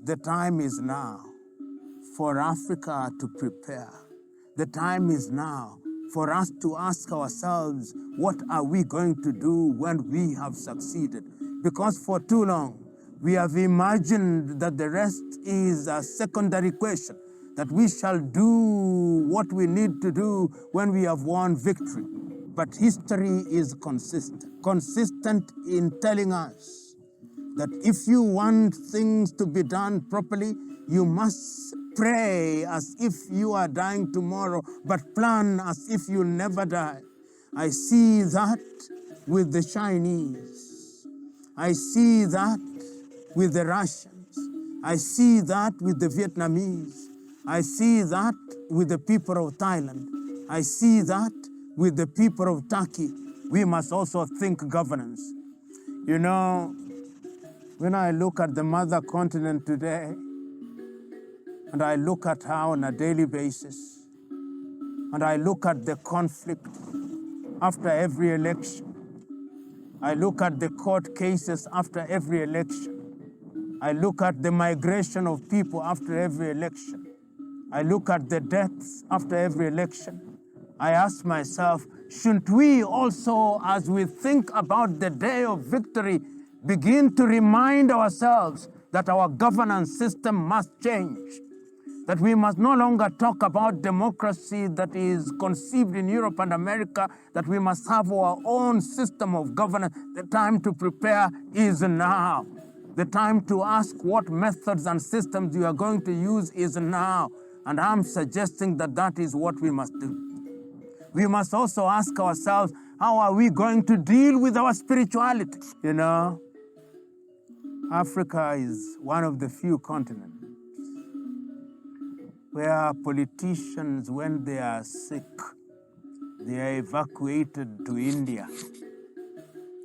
The time is now for Africa to prepare. The time is now for us to ask ourselves, what are we going to do when we have succeeded? Because for too long, we have imagined that the rest is a secondary question, that we shall do what we need to do when we have won victory. But history is consistent in telling us that if you want things to be done properly, you must pray as if you are dying tomorrow, but plan as if you'll never die. I see that with the Chinese. I see that with the Russians. I see that with the Vietnamese. I see that with the people of Thailand. I see that with the people of Turkey. We must also think governance. You know, when I look at the mother continent today, and I look at her on a daily basis, and I look at the conflict after every election, I look at the court cases after every election, I look at the migration of people after every election, I look at the deaths after every election, I ask myself, shouldn't we also, as we think about the day of victory, begin to remind ourselves that our governance system must change? That we must no longer talk about democracy that is conceived in Europe and America, that we must have our own system of governance. The time to prepare is now. The time to ask what methods and systems you are going to use is now. And I'm suggesting that that is what we must do. We must also ask ourselves, how are we going to deal with our spirituality? You know, Africa is one of the few continents where politicians, when they are sick, they are evacuated to India,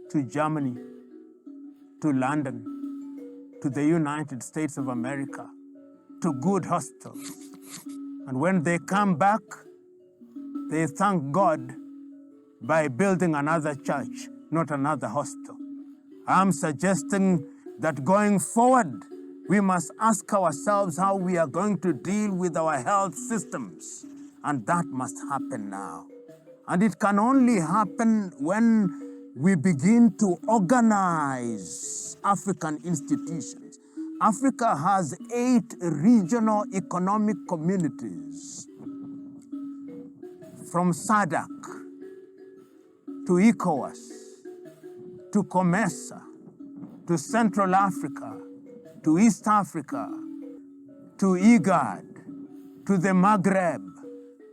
to Germany, to London, to the United States of America, to good hospitals. And when they come back, they thank God by building another church, not another hospital. I'm suggesting that going forward, we must ask ourselves how we are going to deal with our health systems. And that must happen now. And it can only happen when we begin to organize African institutions. Africa has 8 regional economic communities, from SADC to ECOWAS, to COMESA, to Central Africa, to East Africa, to IGAD, to the Maghreb,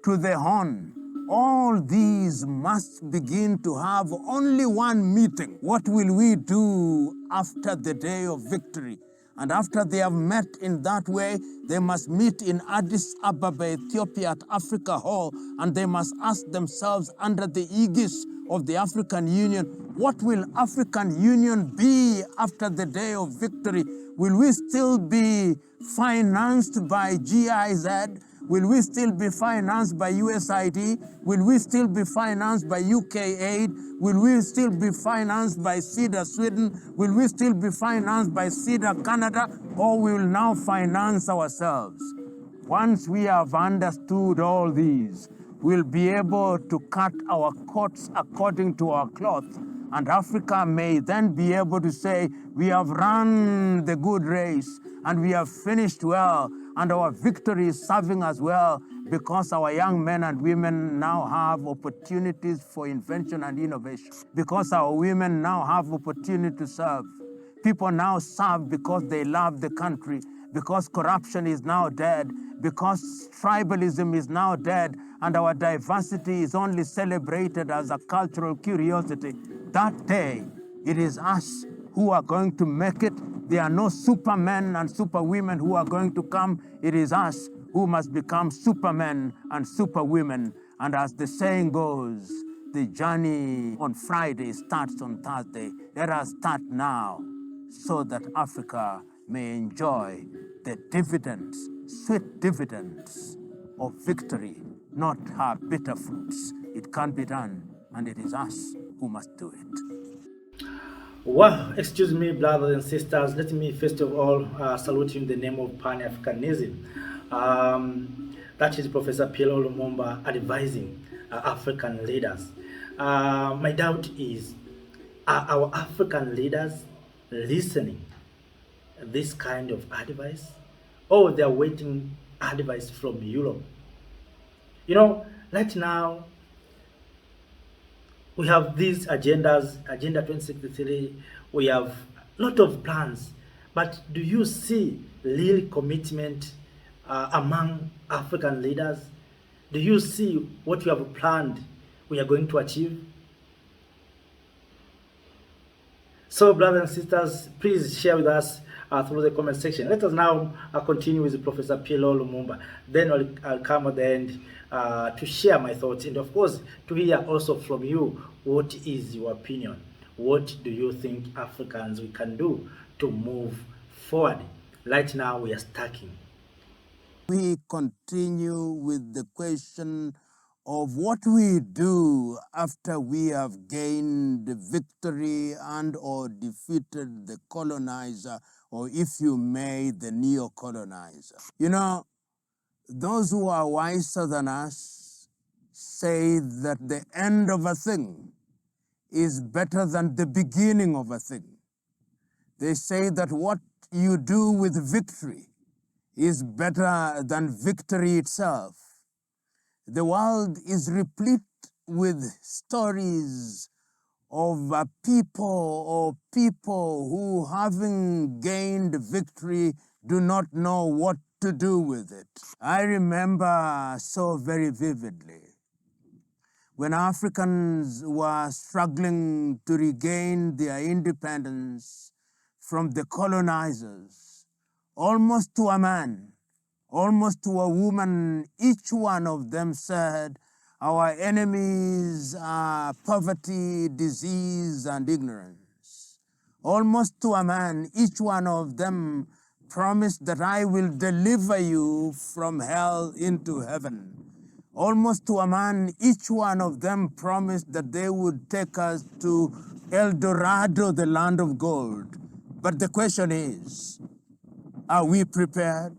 to the Horn. All these must begin to have only one meeting. What will we do after the day of victory? And after they have met in that way, they must meet in Addis Ababa, Ethiopia, at Africa Hall, and they must ask themselves, under the aegis of the African Union, what will African Union be after the day of victory? Will we still be financed by GIZ? Will we still be financed by USAID? Will we still be financed by UK Aid? Will we still be financed by CEDA Sweden? Will we still be financed by CEDA Canada? Or we will now finance ourselves? Once we have understood all these, we'll be able to cut our coats according to our cloth, and Africa may then be able to say, we have run the good race, and we have finished well, and our victory is serving us well, because our young men and women now have opportunities for invention and innovation, because our women now have opportunity to serve. People now serve because they love the country, because corruption is now dead, because tribalism is now dead, and our diversity is only celebrated as a cultural curiosity. That day, it is us who are going to make it. There are no supermen and superwomen who are going to come. It is us who must become supermen and superwomen. And as the saying goes, the journey on Friday starts on Thursday. Let us start now so that Africa may enjoy the dividends, sweet dividends of victory, not her bitter fruits. It can be done, and it is us who must do it. Well, excuse me, brothers and sisters. Let me first of all salute you in the name of Pan Africanism. That is Professor PLO Lumumba advising African leaders. My doubt is, are our African leaders listening this kind of advice, or they are waiting advice from Europe? You know, right now we have these agendas, Agenda 2063, we have a lot of plans, but do you see real commitment among African leaders? Do you see what we have planned we are going to achieve? So, brothers and sisters, please share with us through the comment section. Let us now continue with Professor PLO Lumumba. Then I'll come at the end to share my thoughts and, of course, to hear also from you what is your opinion. What do you think Africans we can do to move forward? Right now, we are stacking. We continue with the question of what we do after we have gained victory and or defeated the colonizer, or if you may, the neo-colonizer. You know, those who are wiser than us say that the end of a thing is better than the beginning of a thing. They say that what you do with victory is better than victory itself. The world is replete with stories of people who, having gained victory, do not know what to do with it. I remember so very vividly when Africans were struggling to regain their independence from the colonizers, almost to a man, almost to a woman, each one of them said, our enemies are poverty, disease, and ignorance. Almost to a man, each one of them promised that I will deliver you from hell into heaven. Almost to a man, each one of them promised that they would take us to El Dorado, the land of gold. But the question is, are we prepared?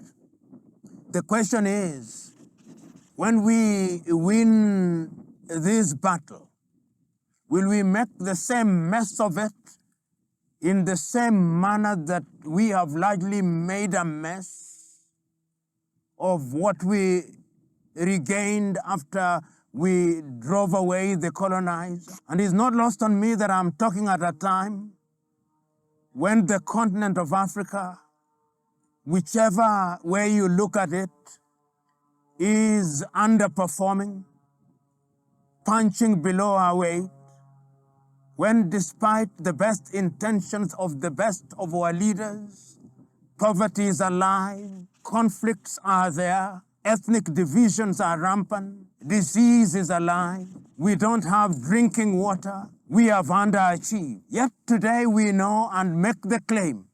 The question is, when we win this battle, will we make the same mess of it in the same manner that we have largely made a mess of what we regained after we drove away the colonizer? And it's not lost on me that I'm talking at a time when the continent of Africa, whichever way you look at it, is underperforming, punching below our weight, when despite the best intentions of the best of our leaders, poverty is alive, conflicts are there, ethnic divisions are rampant, disease is alive, we don't have drinking water, we have underachieved. Yet today we know and make the claim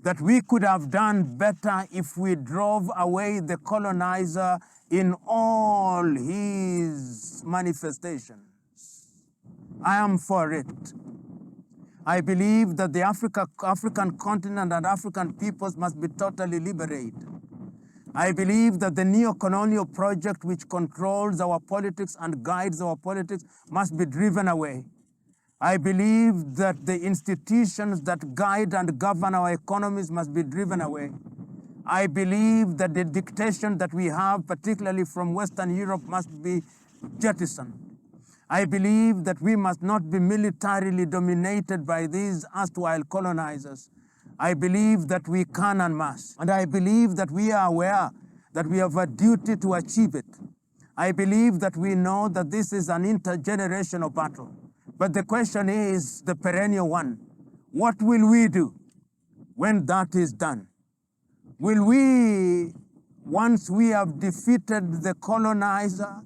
that we could have done better if we drove away the colonizer in all his manifestations. I am for it. I believe that the African continent and African peoples must be totally liberated. I believe that the neo-colonial project which controls our politics and guides our politics must be driven away. I believe that the institutions that guide and govern our economies must be driven away. I believe that the dictation that we have, particularly from Western Europe, must be jettisoned. I believe that we must not be militarily dominated by these erstwhile colonizers. I believe that we can and must. And I believe that we are aware that we have a duty to achieve it. I believe that we know that this is an intergenerational battle. But the question is the perennial one. What will we do when that is done? Will we, once we have defeated the colonizer,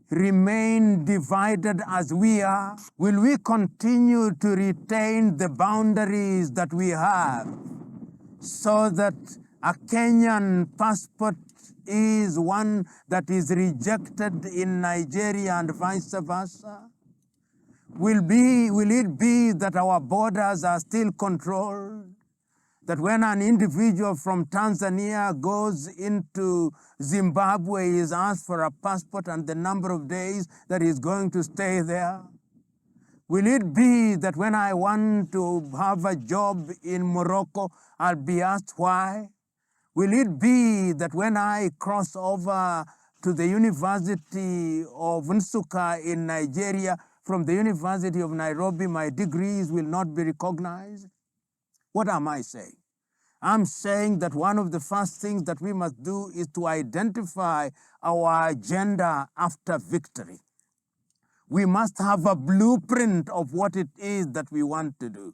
remain divided as we are? Will we continue to retain the boundaries that we have so that a Kenyan passport is one that is rejected in Nigeria and vice versa? Will it be that our borders are still controlled? That when an individual from Tanzania goes into Zimbabwe, he is asked for a passport and the number of days that he's going to stay there? Will it be that when I want to have a job in Morocco, I'll be asked why? Will it be that when I cross over to the University of Nsukka in Nigeria, from the University of Nairobi, my degrees will not be recognized? What am I saying? I'm saying that one of the first things that we must do is to identify our agenda after victory. We must have a blueprint of what it is that we want to do.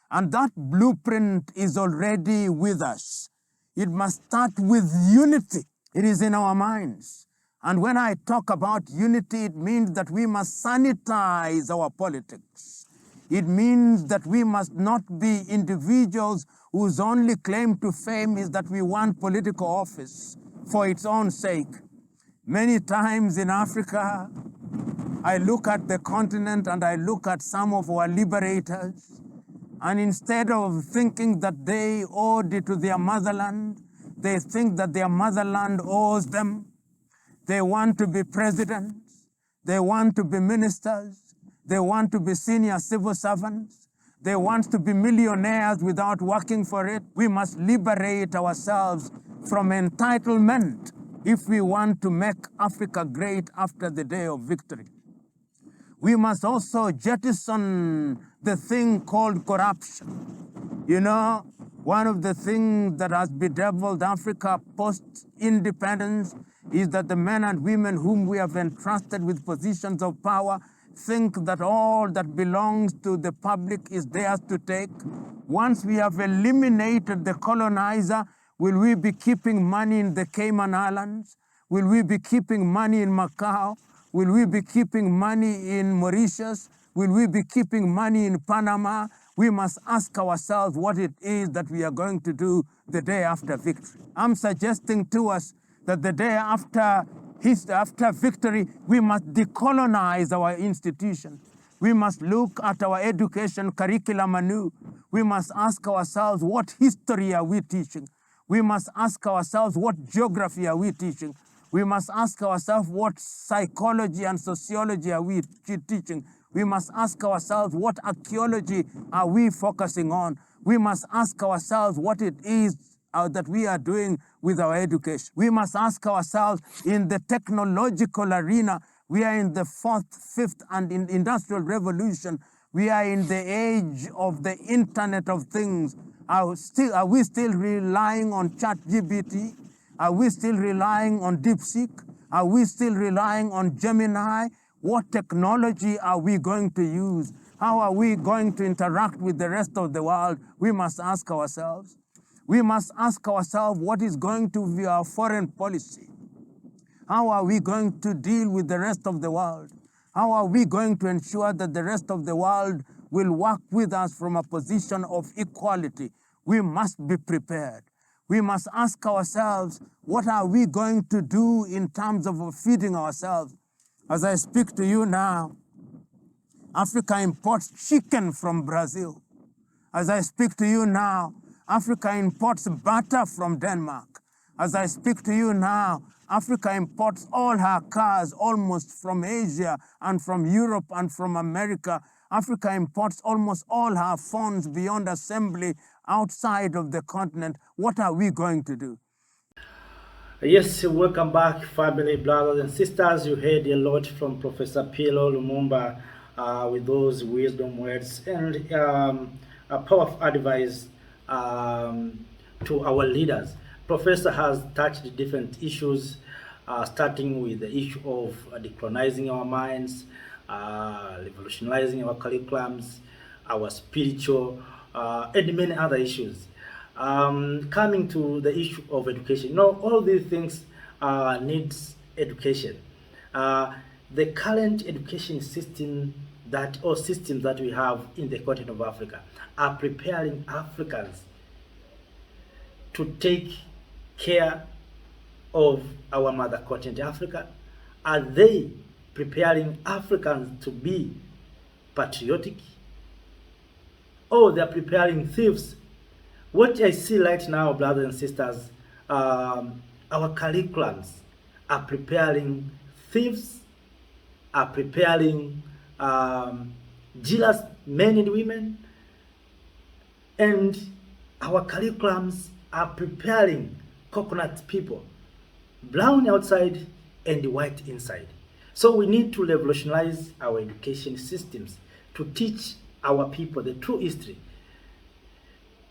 And that blueprint is already with us. It must start with unity. It is in our minds. And when I talk about unity, it means that we must sanitize our politics. It means that we must not be individuals whose only claim to fame is that we want political office for its own sake. Many times in Africa, I look at the continent and I look at some of our liberators, and instead of thinking that they owed it to their motherland, they think that their motherland owes them. They want to be presidents. They want to be ministers. They want to be senior civil servants. They want to be millionaires without working for it. We must liberate ourselves from entitlement if we want to make Africa great after the day of victory. We must also jettison the thing called corruption. You know, one of the things that has bedeviled Africa post-independence is that the men and women whom we have entrusted with positions of power think that all that belongs to the public is theirs to take. Once we have eliminated the colonizer, will we be keeping money in the Cayman Islands? Will we be keeping money in Macau? Will we be keeping money in Mauritius? Will we be keeping money in Panama? We must ask ourselves what it is that we are going to do the day after victory. I'm suggesting to us that the day after victory, we must decolonize our institutions. We must look at our education curriculum anew. We must ask ourselves, what history are we teaching? We must ask ourselves, what geography are we teaching? We must ask ourselves, what psychology and sociology are we teaching? We must ask ourselves, what archaeology are we focusing on? We must ask ourselves what it is that we are doing with our education. We must ask ourselves, in the technological arena, we are in the fourth, fifth, and in industrial revolution. We are in the age of the Internet of Things. Are we still relying on ChatGPT? Are we still relying on DeepSeek? Are we still relying on Gemini? What technology are we going to use? How are we going to interact with the rest of the world? We must ask ourselves. We must ask ourselves what is going to be our foreign policy. How are we going to deal with the rest of the world? How are we going to ensure that the rest of the world will work with us from a position of equality? We must be prepared. We must ask ourselves, what are we going to do in terms of feeding ourselves? As I speak to you now, Africa imports chicken from Brazil. As I speak to you now, Africa imports butter from Denmark. As I speak to you now, Africa imports all her cars almost from Asia and from Europe and from America. Africa imports almost all her phones beyond assembly outside of the continent. What are we going to do? Yes, welcome back, family, brothers and sisters. You heard a lot from Professor PLO Lumumba with those wisdom words and a powerful advice to our leaders. Professor has touched different issues, starting with the issue of decolonizing our minds, revolutionizing our curriculums, our spiritual, and many other issues. Coming to the issue of education, all these things needs education. The current education system systems that we have in the continent of Africa are preparing Africans to take care of our mother continent Africa. Are they preparing Africans to be patriotic? Oh, they're preparing thieves. What I see right now, brothers and sisters, our curriculums are preparing thieves, are preparing jealous men and women, and our curriculums are preparing coconut people, brown outside and white inside. So we need to revolutionize our education systems to teach our people the true history.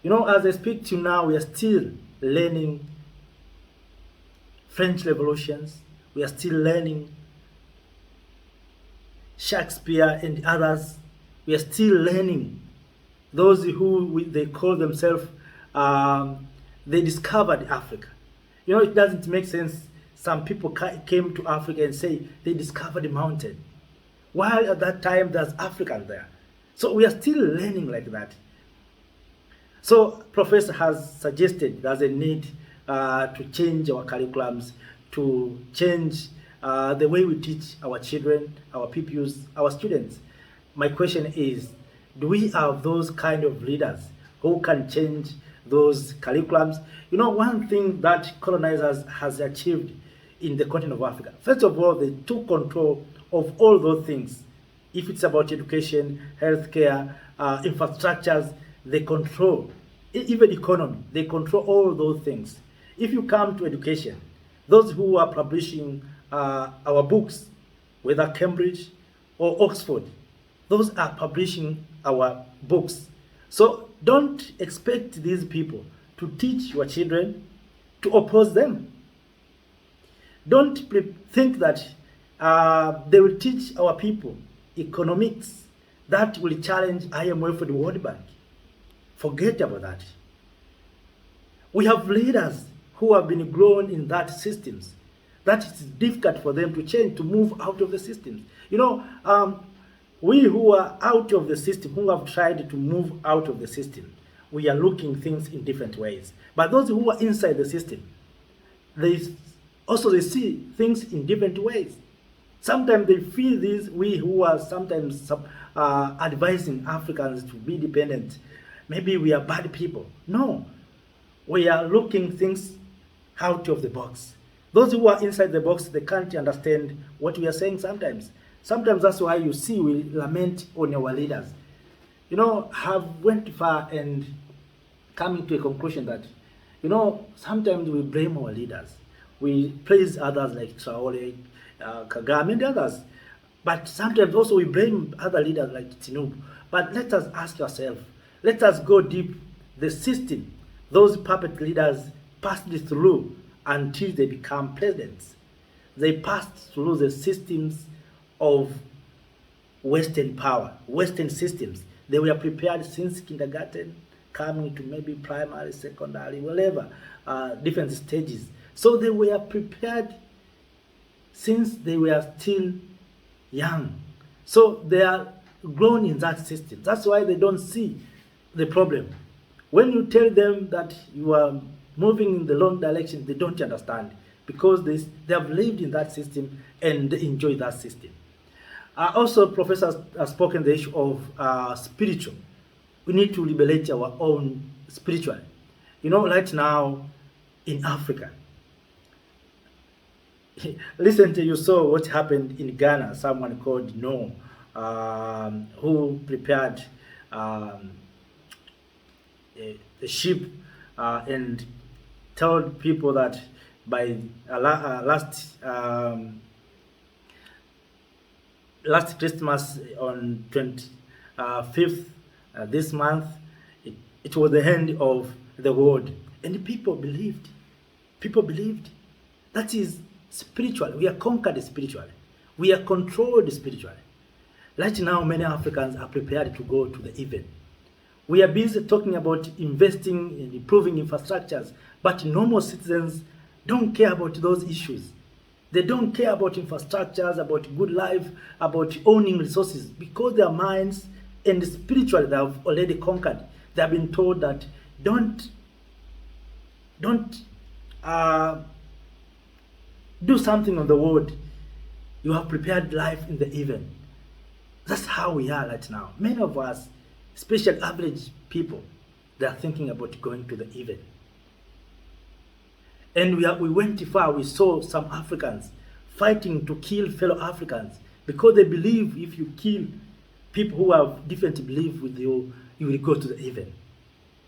You know, as I speak to you now, we are still learning French revolutions. We are still learning Shakespeare and others. We are still learning those who they call themselves, they discovered Africa. You know, it doesn't make sense. Some people came to Africa and say they discovered the mountain, while at that time there's African there. So we are still learning like that. So Professor has suggested there's a need to change our curriculums, to change the way we teach our children, our pupils, our students. My question is, do we have those kind of leaders who can change those curriculums? You know, one thing that colonizers has achieved in the continent of Africa, first of all, they took control of all those things. If it's about education, healthcare, infrastructures, they control, even economy, they control all those things. If you come to education, those who are publishing our books, whether Cambridge or Oxford, those are publishing our books. So don't expect these people to teach your children, to oppose them. Don't think that they will teach our people economics that will challenge IMF and the World Bank. Forget about that. We have leaders who have been grown in that systems, that it's difficult for them to change, to move out of the systems. You know, we who are out of the system, who have tried to move out of the system, we are looking things in different ways. But those who are inside the system, they see things in different ways. Sometimes they feel this, we who are sometimes advising Africans to be dependent, maybe we are bad people. No, we are looking things out of the box. Those who are inside the box, they can't understand what we are saying sometimes. Sometimes that's why you see we lament on our leaders. You know, have went far and coming to a conclusion that, you know, sometimes we blame our leaders. We praise others like Traore, Kagame and others. But sometimes also we blame other leaders like Tinubu. But let us ask ourselves, let us go deep. The system, those puppet leaders passed through until they become presidents. They passed through the systems of Western power, Western systems. They were prepared since kindergarten, coming to maybe primary, secondary, whatever, different stages. So they were prepared since they were still young. So they are grown in that system. That's why they don't see the problem. When you tell them that you are moving in the wrong direction, they don't understand, because they have lived in that system and they enjoy that system. Also, professors have spoken the issue of spiritual. We need to liberate our own spiritual. You know, right now in Africa, recently you saw what happened in Ghana. Someone called No, who prepared a sheep and told people that by last Christmas on 25th this month, it was the end of the world. And people believed. People believed. That is spiritual. We are conquered spiritually. We are controlled spiritually. Right now, many Africans are prepared to go to the event. We are busy talking about investing in improving infrastructures, but normal citizens don't care about those issues. They don't care about infrastructures, about good life, about owning resources, because their minds and spiritually they have already conquered. They have been told that don't do something on the world. You have prepared life in the event. That's how we are right now. Many of us, especially average people, they are thinking about going to the heaven. And we went far. We saw some Africans fighting to kill fellow Africans because they believe if you kill people who have different belief with you, you will go to the heaven.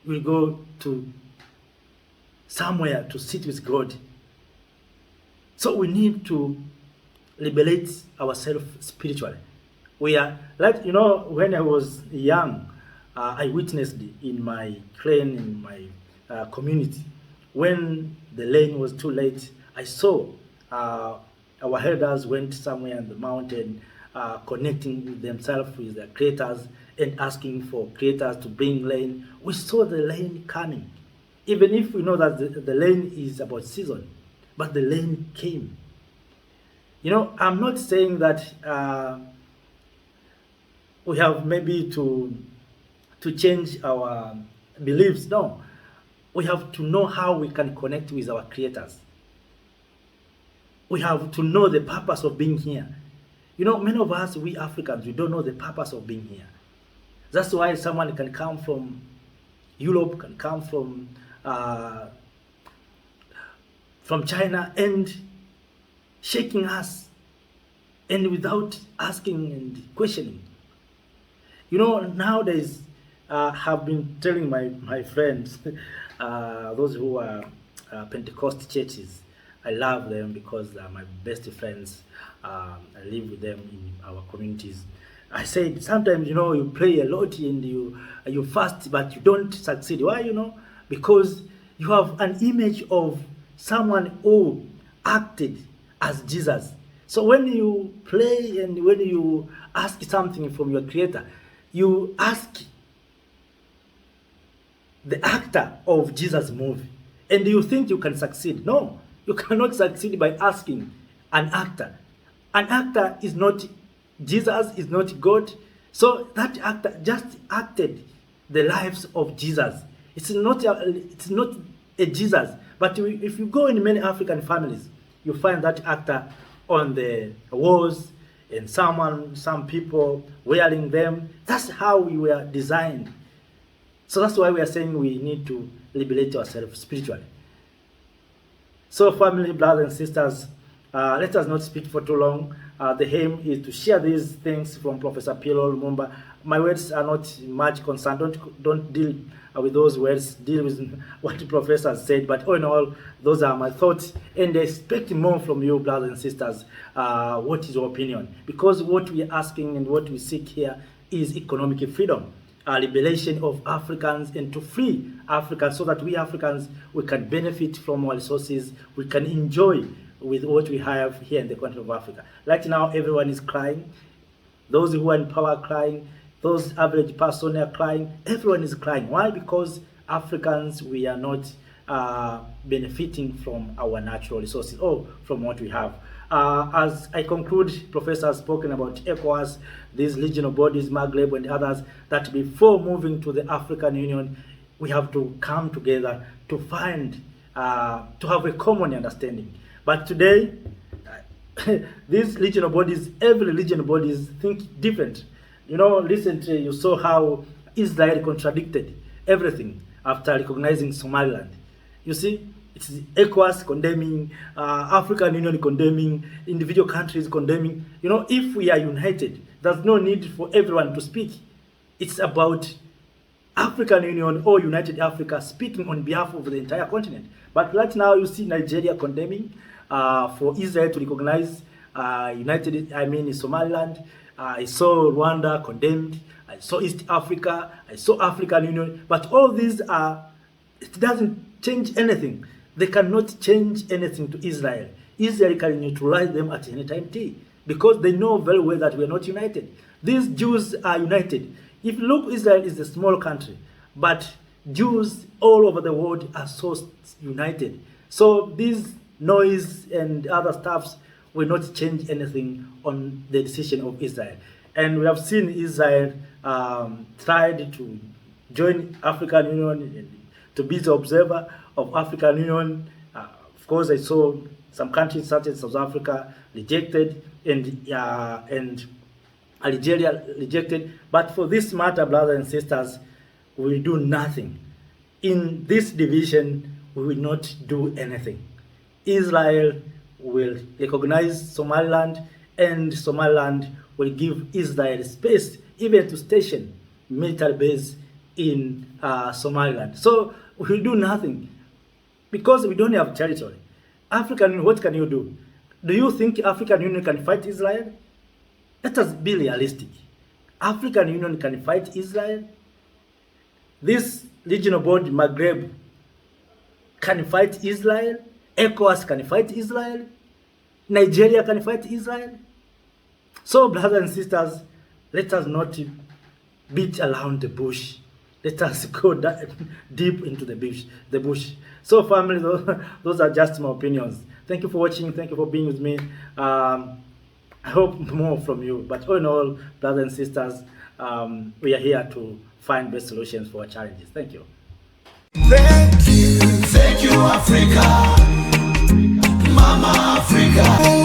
You will go to somewhere to sit with God. So we need to liberate ourselves spiritually. We are like, when I was young, I witnessed in my clan, in my community, when the rain was too late, I saw our elders went somewhere in the mountain, connecting with themselves with their creators and asking for creators to bring rain. We saw the rain coming, even if we know that the rain is about season, but the rain came. I'm not saying that we have maybe to change our beliefs. No, we have to know how we can connect with our creators. We have to know the purpose of being here. Many of us, we Africans, we don't know the purpose of being here. That's why someone can come from Europe, can come from China and shaking us, and without asking and questioning. Nowadays, have been telling my friends, those who are Pentecost churches, I love them because they're my best friends. I live with them in our communities. I said sometimes, you pray a lot and you fast, but you don't succeed. Why? Because you have an image of someone who acted as Jesus. So when you pray and when you ask something from your creator, you ask the actor of Jesus' movie, and you think you can succeed. No, you cannot succeed by asking an actor. An actor is not Jesus, is not God. So that actor just acted the lives of Jesus. It's not a Jesus. But if you go in many African families, you find that actor on the walls and some people wearing them. That's how we were designed. So that's why we are saying we need to liberate ourselves spiritually. So family, brothers and sisters, let us not speak for too long. The aim is to share these things from Professor PLO Lumumba. My words are not much concerned. Don't deal with those words. Deal with what the professor said. But all in all, those are my thoughts. And I expect more from you, brothers and sisters. What is your opinion? Because what we are asking and what we seek here is economic freedom. Liberation of Africans and to free Africans so that we Africans, we can benefit from our resources, we can enjoy with what we have here in the country of Africa. Right now, everyone is crying. Those who are in power are crying. Those average person are crying. Everyone is crying. Why? Because Africans, we are not benefiting from our natural resources or from what we have. As I conclude, Professor has spoken about ECOWAS, these regional bodies, Maghreb and others, that before moving to the African Union, we have to come together to find, to have a common understanding. But today, these regional bodies, every regional bodies think different. Recently you saw how Israel contradicted everything after recognizing Somaliland. You see, it's ECOWAS condemning, African Union condemning, individual countries condemning. If we are united, there's no need for everyone to speak. It's about African Union or United Africa speaking on behalf of the entire continent. But right now you see Nigeria condemning for Israel to recognize Somaliland. I saw Rwanda condemned. I saw East Africa. I saw African Union. But all these it doesn't change anything. They cannot change anything to Israel. Israel can neutralize them at any time because they know very well that we are not united. These Jews are united. If you look, Israel is a small country, but Jews all over the world are so united. So these noise and other stuffs will not change anything on the decision of Israel. And we have seen Israel tried to join African Union, to be the observer of African Union. Of course, I saw some countries such as South Africa rejected, and Algeria rejected. But for this matter, brothers and sisters, we will do nothing. In this division, we will not do anything. Israel will recognize Somaliland, and Somaliland will give Israel space even to station military base in Somaliland. So we will do nothing because we don't have territory. African, what can you do? Do you think African Union can fight Israel? Let us be realistic. African Union can fight Israel. This regional body, Maghreb, can fight Israel. ECOWAS can fight Israel. Nigeria can fight Israel. So, brothers and sisters, let us not beat around the bush. Let us go deep into the bush. So, family, those are just my opinions. Thank you for watching. Thank you for being with me. I hope more from you. But all in all, brothers and sisters, we are here to find best solutions for our challenges. Thank you. Thank you, Africa, Mama Africa.